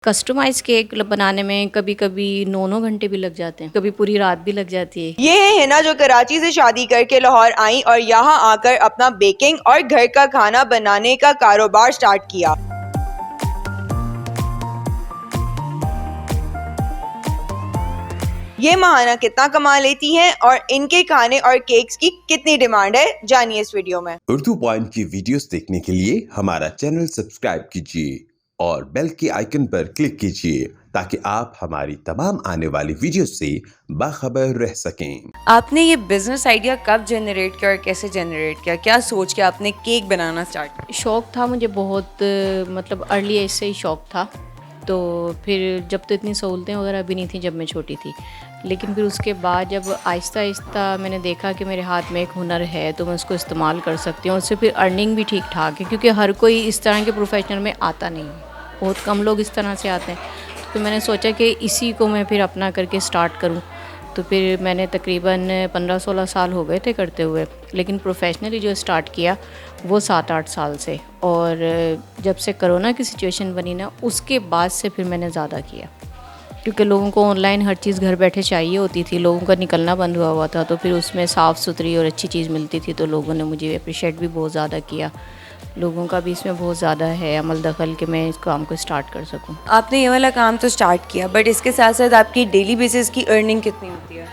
Customise cake बनाने में कभी-कभी 9-9 घंटे भी लग जाते हैं, कभी पूरी रात भी लग जाती है। ये है हिना जो कराची से शादी करके लाहौर आई और यहाँ आकर अपना बेकिंग और घर का खाना बनाने का कारोबार स्टार्ट किया। ये माहाना कितना कमा लेती हैं और इनके खाने और केक्स की कितनी डिमांड है, जानिए इस वीडियो में। उर्दू पॉइंट की वीडियोस देखने के लिए हमारा चैनल सब्सक्राइब कीजिए और बेल के आइकन पर क्लिक कीजिए ताकि आप हमारी तमाम आने वाली वीडियोस से बाखबर रह सकें। आपने ये बिजनेस आइडिया कब जनरेट किया और कैसे जनरेट किया? क्या सोच के आपने केक बनाना स्टार्ट किया? शौक़ था मुझे बहुत, मतलब अर्ली एज से ही शौक़ था। तो फिर जब तो इतनी सहूलतें वगैरह भी नहीं थी जब मैं छोटी थी, लेकिन फिर उसके बाद जब आहिस्ता आहिस्ता मैंने देखा कि मेरे हाथ में एक हुनर है तो मैं उसको इस्तेमाल कर सकती हूँ। उससे फिर अर्निंग भी ठीक ठाक है, क्योंकि हर कोई इस तरह के प्रोफेशनल में आता नहीं है, बहुत कम लोग इस तरह से आते हैं। तो फिर मैंने सोचा कि इसी को मैं फिर अपना करके स्टार्ट करूँ। तो फिर मैंने तकरीबन 15-16 साल हो गए थे करते हुए, लेकिन प्रोफेशनली जो स्टार्ट किया वो 7-8 साल से। और जब से कोरोना की सिचुएशन बनी ना, उसके बाद से फिर मैंने ज़्यादा किया, क्योंकि लोगों को ऑनलाइन हर चीज़ घर बैठे चाहिए होती थी, लोगों का निकलना बंद हुआ था। तो फिर उसमें साफ़ सुथरी और अच्छी चीज़ मिलती थी, तो लोगों ने मुझे अप्रिशिएट भी बहुत ज़्यादा किया। लोगों का भी इसमें बहुत ज़्यादा है अमल दखल कि मैं इस काम को स्टार्ट कर सकूं। आपने ये वाला काम तो स्टार्ट किया, बट इसके साथ साथ आपकी डेली बेसिस की अर्निंग कितनी होती है?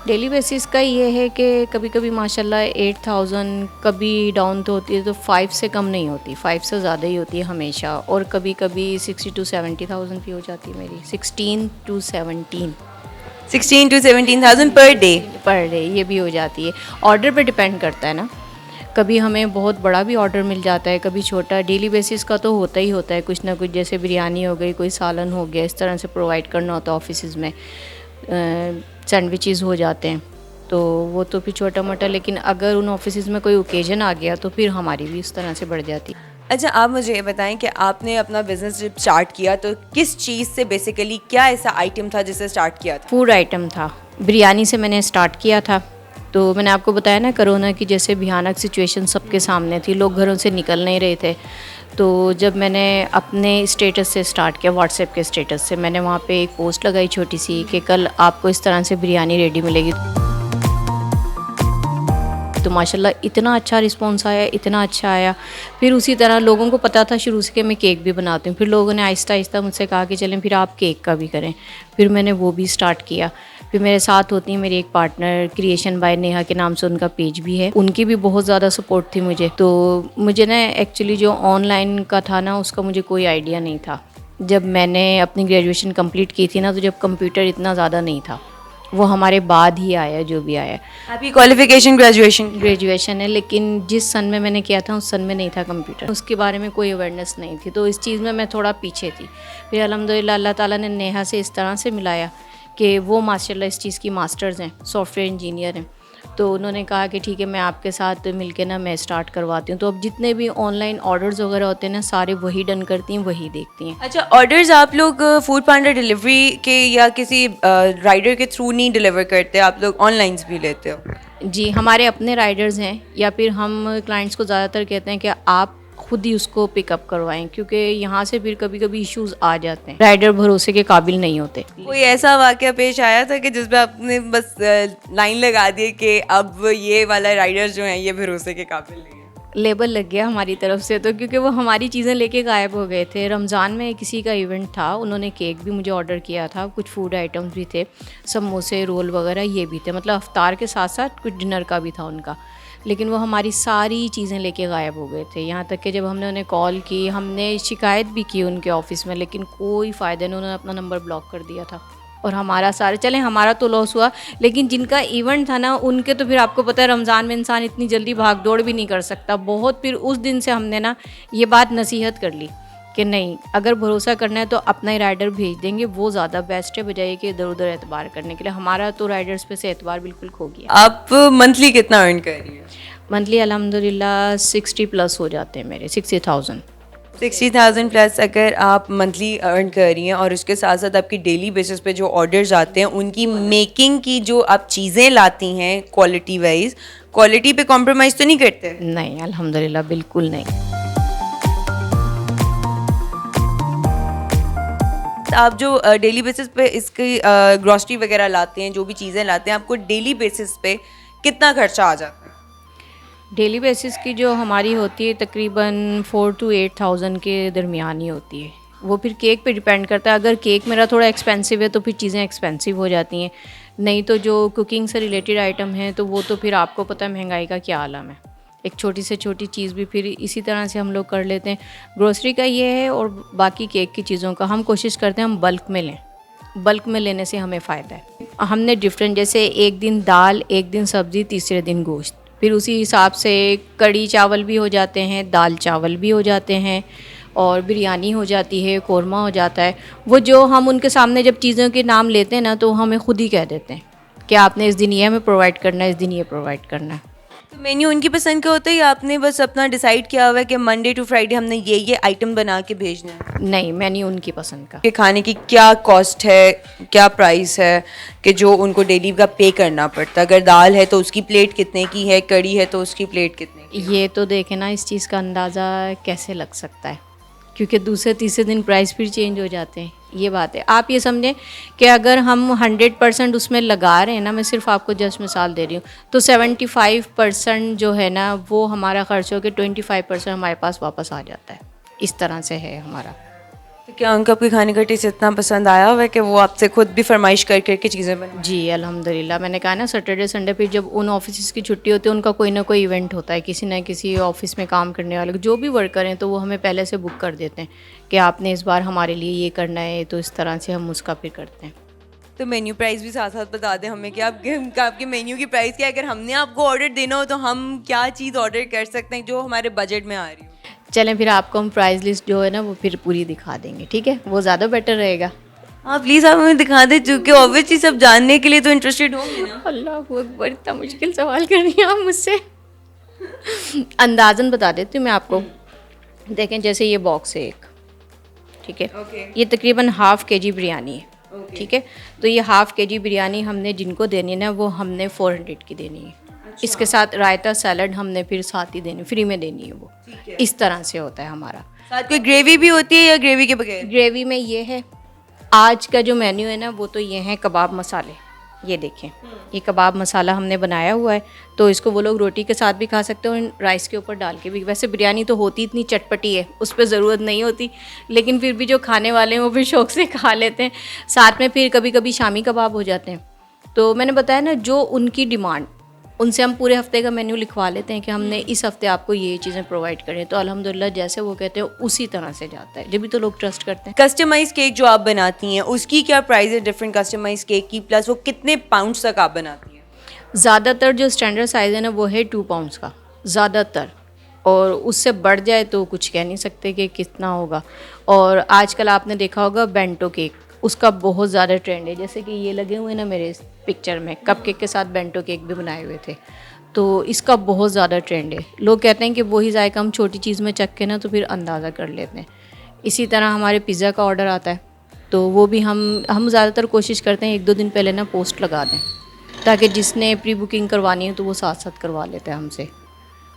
डेली बेसिस का ये है कि कभी कभी माशाल्लाह 8000, कभी डाउन तो होती है तो 5 से कम नहीं होती, 5 से ज़्यादा ही होती है हमेशा। और कभी कभी 60 to 70,000 भी हो जाती है मेरी, 16 to 17 17,000 per day. Per day ये भी हो जाती है। ऑर्डर पे डिपेंड करता है ना, कभी हमें बहुत बड़ा भी ऑर्डर मिल जाता है, कभी छोटा। डेली बेसिस का तो होता ही होता है कुछ ना कुछ, जैसे बिरयानी हो गई, कोई सालन हो गया, इस तरह से प्रोवाइड करना होता है ऑफिस में। सैंडविचेस हो जाते हैं, तो वो तो फिर छोटा मोटा। लेकिन अगर उन ऑफिस में कोई ओकेजन आ गया तो फिर हमारी भी इस तरह से बढ़ जाती है। अच्छा, आप मुझे ये बताएं कि आपने अपना बिजनेस जब स्टार्ट किया तो किस चीज़ से, बेसिकली क्या ऐसा आइटम था जिससे स्टार्ट किया था? फूड आइटम था, बिरयानी से मैंने स्टार्ट किया था। तो मैंने आपको बताया ना, कोरोना की जैसे भयानक सिचुएशन सबके सामने थी, लोग घरों से निकल नहीं रहे थे। तो जब मैंने अपने स्टेटस से स्टार्ट किया, व्हाट्सएप के स्टेटस से, मैंने वहाँ पे एक पोस्ट लगाई छोटी सी कि कल आपको इस तरह से बिरयानी रेडी मिलेगी। तो माशाल्लाह इतना अच्छा रिस्पॉन्स आया, इतना अच्छा आया। फिर उसी तरह लोगों को पता था शुरू से कि मैं केक भी बनाती हूँ। फिर लोगों ने आहिस्ता आहिस्ता मुझसे कहा कि चलें फिर आप केक का भी करें। फिर मैंने वो भी स्टार्ट किया। फिर मेरे साथ होती है मेरी एक पार्टनर, क्रिएशन बाय नेहा के नाम से उनका पेज भी है, उनकी भी बहुत ज़्यादा सपोर्ट थी मुझे। तो मुझे ना एक्चुअली जो ऑनलाइन का था ना, उसका मुझे कोई आइडिया नहीं था। जब मैंने अपनी ग्रेजुएशन कंप्लीट की थी ना, तो जब कंप्यूटर इतना ज़्यादा नहीं था, वो हमारे बाद ही आया जो भी आया। आपकी क्वालिफिकेशन ग्रेजुएशन है, लेकिन जिस सन में मैंने किया था उस सन में नहीं था कंप्यूटर, उसके बारे में कोई अवेयरनेस नहीं थी। तो इस चीज़ में मैं थोड़ा पीछे थी। फिर अल्हम्दुलिल्लाह अल्लाह ताला ने नेहा से इस तरह से मिलाया कि वो माशाल्लाह इस चीज़ की मास्टर्स हैं, सॉफ्टवेयर इंजीनियर हैं। तो उन्होंने कहा कि ठीक है, मैं आपके साथ मिलके ना मैं स्टार्ट करवाती हूँ। तो अब जितने भी ऑनलाइन ऑर्डर्स वगैरह होते हैं ना, सारे वही डन करती हैं, वही देखती हैं। अच्छा, ऑर्डर्स आप लोग फूड पांडा डिलीवरी के या किसी राइडर के थ्रू नहीं डिलीवर करते, आप लोग ऑनलाइन भी लेते हो? जी, हमारे अपने राइडर्स हैं, या फिर हम क्लाइंट्स को ज़्यादातर कहते हैं कि आप खुद ही उसको पिकअप करवाएं, क्योंकि यहाँ से फिर कभी कभी इश्यूज आ जाते हैं, राइडर भरोसे के काबिल नहीं होते। कोई ऐसा वाकया पेश आया था कि जिसमें आपने बस लाइन लगा दी कि अब ये वाला राइडर जो है ये भरोसे के काबिल नहीं है? लेबल लग गया हमारी तरफ से तो, क्योंकि वो हमारी चीज़ें लेके गायब हो गए थे। रमज़ान में किसी का इवेंट था, उन्होंने केक भी मुझे ऑर्डर किया था, कुछ फूड आइटम्स भी थे, समोसे, रोल वगैरह ये भी थे, मतलब अफ्तार के साथ साथ कुछ डिनर का भी था उनका। लेकिन वो हमारी सारी चीज़ें लेके गायब हो गए थे। यहाँ तक कि जब हमने उन्हें कॉल की, हमने शिकायत भी की उनके ऑफिस में, लेकिन कोई फ़ायदा नहीं, उन्होंने अपना नंबर ब्लॉक कर दिया था। और हमारा सारे चले, हमारा तो लॉस हुआ, लेकिन जिनका इवेंट था ना उनके तो फिर आपको पता है रमज़ान में इंसान इतनी जल्दी भाग दौड़ भी नहीं कर सकता बहुत। फिर उस दिन से हमने ना ये बात नसीहत कर ली कि नहीं, अगर भरोसा करना है तो अपना ही राइडर भेज देंगे, वो ज़्यादा बेस्ट है बजाय कि इधर उधर एतबार करने के लिए। हमारा तो राइडर्स पे से एतबार बिल्कुल खो गया। आप मंथली कितना अर्न कर रही है? मंथली अल्हम्दुलिल्लाह 60+ हो जाते हैं मेरे, 60,000। 60,000 प्लस अगर आप मंथली अर्न कर रही हैं, और उसके साथ साथ आपकी डेली बेसिस पे जो ऑर्डर्स आते हैं उनकी मेकिंग की जो आप चीज़ें लाती हैं क्वालिटी वाइज, क्वालिटी पे कॉम्प्रोमाइज़ तो नहीं करते? नहीं, अल्हम्दुलिल्लाह बिल्कुल नहीं। आप जो डेली बेसिस पे इसकी ग्रॉसरी वगैरह लाते हैं, जो भी चीज़ें लाते हैं, आपको डेली बेसिस पे कितना खर्चा आ जाता है? डेली बेसिस की जो हमारी होती है तकरीबन 4 to 8,000 के दरमियान ही होती है। वो फिर केक पे डिपेंड करता है। अगर केक मेरा थोड़ा एक्सपेंसिव है तो फिर चीज़ें एक्सपेंसिव हो जाती हैं, नहीं तो जो कुकिंग से रिलेटेड आइटम हैं तो वो तो फिर आपको पता है महंगाई का क्या आलम है। एक छोटी से छोटी चीज़ भी फिर इसी तरह से हम लोग कर लेते हैं। ग्रोसरी का ये है, और बाकी केक की चीज़ों का हम कोशिश करते हैं हम बल्क में लें। बल्क में लेने से हमें फ़ायदा है। हमने डिफरेंट, जैसे एक दिन दाल, एक दिन सब्ज़ी, तीसरे दिन गोश्त, फिर उसी हिसाब से कड़ी चावल भी हो जाते हैं, दाल चावल भी हो जाते हैं, और बिरयानी हो जाती है, कोरमा हो जाता है। वो जो हम उनके सामने जब चीज़ों के नाम लेते हैं ना तो हमें खुद ही कह देते हैं कि आपने इस दिन ये हमें प्रोवाइड करना है, इस दिन ये प्रोवाइड करना है। तो मेन्यू उनकी पसंद का होता है या आपने बस अपना डिसाइड किया हुआ है कि मंडे टू फ्राइडे हमने ये आइटम बना के भेजना है? नहीं, मेन्यू उनकी पसंद का। कि खाने की क्या कॉस्ट है, क्या प्राइस है कि जो उनको डेली का पे करना पड़ता है? अगर दाल है तो उसकी प्लेट कितने की है, कड़ी है तो उसकी प्लेट कितने की? ये तो देखें ना, इस चीज़ का अंदाज़ा कैसे लग सकता है, क्योंकि दूसरे तीसरे दिन प्राइस फिर चेंज हो जाते हैं। ये बात है। आप ये समझें कि अगर हम 100% उसमें लगा रहे हैं ना, मैं सिर्फ आपको जस्ट मिसाल दे रही हूँ, तो 75% जो है ना वो हमारा खर्च हो के 25% हमारे पास वापस आ जाता है। इस तरह से है हमारा। तो क्या उनको आपके खाने का टेस्ट इतना पसंद आया हुआ है कि वो आपसे खुद भी फरमाइश कर करके चीज़ें बना? जी अल्हम्दुलिल्लाह। मैंने कहा ना, सैटरडे संडे पे जब उन ऑफिस की छुट्टी होती है, उनका कोई ना कोई इवेंट होता है, किसी ना किसी ऑफिस में काम करने वाले जो भी वर्कर हैं, तो वो हमें पहले से बुक कर देते हैं कि आपने इस बार हमारे लिए ये करना है, तो इस तरह से हम उसका फिर करते हैं। तो मेन्यू प्राइस भी साथ साथ बता दें हमें कि आपके मेन्यू की प्राइस क्या है। अगर हमने आपको ऑर्डर देना हो तो हम क्या चीज़ ऑर्डर कर सकते हैं जो हमारे बजट में आ रही हो? चलें फिर आपको हम प्राइस लिस्ट जो है ना वो फिर पूरी दिखा देंगे, ठीक है? वो ज़्यादा बेटर रहेगा। हाँ प्लीज़ आप हमें दिखा दें, क्योंकि ऑब्वियसली सब जानने के लिए तो इंटरेस्टेड होंगे ना। अल्लाह अकबर, इतना मुश्किल सवाल कर रही हैं आप मुझसे। अंदाज़न बता देती हूँ मैं आपको। देखें, जैसे ये बॉक्स है एक, ठीक है? ये तकरीबन ½ kg बिरयानी है, ठीक है? तो ये ½ kg बिरयानी हमने जिनको देनी है ना, वो हमने 400 की देनी है। इसके साथ रायता सैलड हमने फिर साथ ही देनी, फ्री में देनी है वो। इस तरह से होता है हमारा। साथ कोई ग्रेवी भी होती है या ग्रेवी के बगैर? ग्रेवी में ये है, आज का जो मेन्यू है ना वो तो ये है कबाब मसाले। ये देखें, ये कबाब मसाला हमने बनाया हुआ है, तो इसको वो लोग रोटी के साथ भी खा सकते हैं और राइस के ऊपर डाल के भी। वैसे बिरयानी तो होती इतनी चटपटी है, उस पर ज़रूरत नहीं होती, लेकिन फिर भी जो खाने वाले हैं वो फिर शौक़ से खा लेते हैं। साथ में फिर कभी कभी शामी कबाब हो जाते हैं। तो मैंने बताया ना, जो उनकी डिमांड, उनसे हम पूरे हफ्ते का मेन्यू लिखवा लेते हैं कि हमने इस हफ्ते आपको ये चीज़ें प्रोवाइड करें, तो अल्हम्दुलिल्लाह जैसे वो कहते हैं उसी तरह से जाता है, जब भी तो लोग ट्रस्ट करते हैं। कस्टमाइज केक जो आप बनाती हैं उसकी क्या प्राइस है डिफरेंट कस्टमाइज केक की, प्लस वो कितने पाउंड्स तक आप बनाती हैं? ज़्यादातर जो स्टैंडर्ड साइज़ है ना वो है 2 पाउंड्स का ज़्यादातर, और उससे बढ़ जाए तो कुछ कह नहीं सकते कि कितना होगा। और आजकल आपने देखा होगा बेंटो केक, उसका बहुत ज़्यादा ट्रेंड है। जैसे कि ये लगे हुए ना मेरे इस पिक्चर में, कप केक के साथ बेंटो केक भी बनाए हुए थे, तो इसका बहुत ज़्यादा ट्रेंड है। लोग कहते हैं कि वही जायका हम छोटी चीज़ में चख के ना तो फिर अंदाज़ा कर लेते हैं। इसी तरह हमारे पिज़्ज़ा का ऑर्डर आता है, तो वो भी हम ज़्यादातर कोशिश करते हैं 1-2 दिन पहले ना पोस्ट लगा दें, ताकि जिसने प्री बुकिंग करवानी है तो वो साथ साथ करवा लेते हैं हमसे।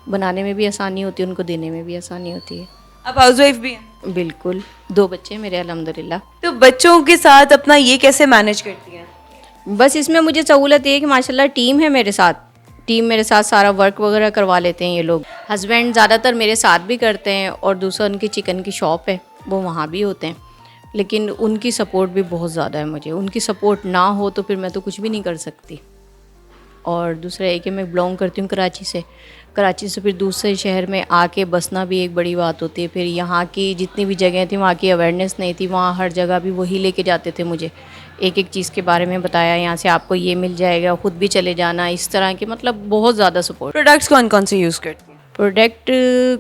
बनाने में भी आसानी होती है, उनको देने में भी आसानी होती है। आप हाउसवाइफ भी हैं? बिल्कुल, 2 बच्चे मेरे अल्हम्दुलिल्लाह। तो बच्चों के साथ अपना ये कैसे मैनेज करती हैं? बस इसमें मुझे सहूलत ये है कि माशाल्लाह टीम है मेरे साथ, टीम मेरे साथ सारा वर्क वगैरह करवा लेते हैं ये लोग। हस्बैंड ज़्यादातर मेरे साथ भी करते हैं, और दूसरा उनकी चिकन की शॉप है, वो वहाँ भी होते हैं, लेकिन उनकी सपोर्ट भी बहुत ज़्यादा है मुझे। उनकी सपोर्ट ना हो तो फिर मैं तो कुछ भी नहीं कर सकती। और दूसरा एक कि मैं बिलोंग करती हूँ कराची से फिर दूसरे शहर में आके बसना भी एक बड़ी बात होती है। फिर यहाँ की जितनी भी जगह थी वहाँ की अवेयरनेस नहीं थी, वहाँ हर जगह भी वही लेके जाते थे मुझे, एक एक चीज़ के बारे में बताया, यहाँ से आपको ये मिल जाएगा, ख़ुद भी चले जाना, इस तरह के, मतलब बहुत ज़्यादा सपोर्ट। प्रोडक्ट्स कौन कौन से यूज़ करती हैं? प्रोडक्ट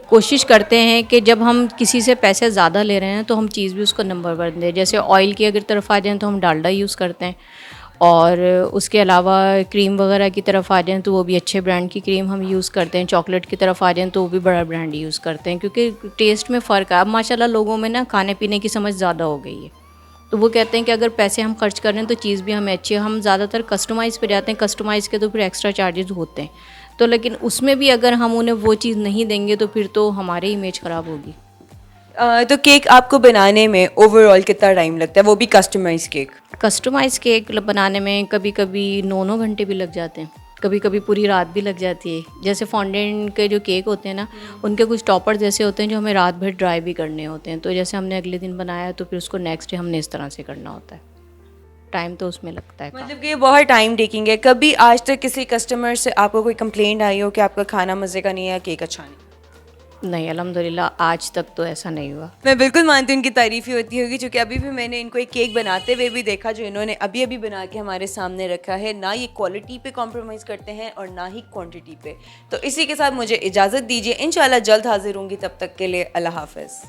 कोशिश करते हैं कि जब हम किसी से पैसे ज़्यादा ले रहे हैं तो हम चीज़ भी उसको नंबर 1 दें। जैसे ऑयल की अगर तरफ आ जाएँ तो हम डालडा यूज़ करते हैं, और उसके अलावा क्रीम वगैरह की तरफ आ जाएँ तो वो भी अच्छे ब्रांड की क्रीम हम यूज़ करते हैं। चॉकलेट की तरफ आ जाएँ तो वो भी बड़ा ब्रांड यूज़ करते हैं, क्योंकि टेस्ट में फ़र्क है। अब माशाल्लाह लोगों में ना खाने पीने की समझ ज़्यादा हो गई है, तो वो कहते हैं कि अगर पैसे हम खर्च कर रहे हैं तो चीज़ भी हमें अच्छी है। हम ज़्यादातर कस्टमाइज़ पे जाते हैं, कस्टमाइज़ के तो फिर एक्स्ट्रा चार्जेस होते हैं, तो लेकिन उसमें भी अगर हम उन्हें वो चीज़ नहीं देंगे तो फिर तो हमारी इमेज ख़राब होगी। तो केक आपको बनाने में ओवरऑल कितना टाइम लगता है, वो भी कस्टमाइज केक? कस्टमाइज केक बनाने में कभी कभी 9 घंटे भी लग जाते हैं, कभी कभी पूरी रात भी लग जाती है। जैसे फॉन्डेंट के जो केक होते हैं ना, उनके कुछ टॉपर जैसे होते हैं जो हमें रात भर ड्राई भी करने होते हैं। तो जैसे हमने अगले दिन बनाया तो फिर उसको नेक्स्ट डे हमने इस तरह से करना होता है। टाइम तो उसमें लगता है काफ़ी। मतलब कि ये बहुत टाइम टेकिंग है। कभी आज तक किसी कस्टमर से आपको कोई कंप्लेंट आई हो कि आपका खाना मज़े का नहीं है या केक अच्छा नहीं? नहीं, अल्हम्दुलिल्लाह आज तक तो ऐसा नहीं हुआ। मैं बिल्कुल मानती हूँ इनकी तारीफ ही होती होगी, क्योंकि अभी भी मैंने इनको एक केक बनाते हुए भी देखा जो इन्होंने अभी अभी बना के हमारे सामने रखा है। ना ये क्वालिटी पे कॉम्प्रोमाइज़ करते हैं और ना ही क्वांटिटी पे। तो इसी के साथ मुझे इजाज़त दीजिए, इंशाल्लाह जल्द हाजिर होंगी, तब तक के लिए अल्लाह हाफ़िज़।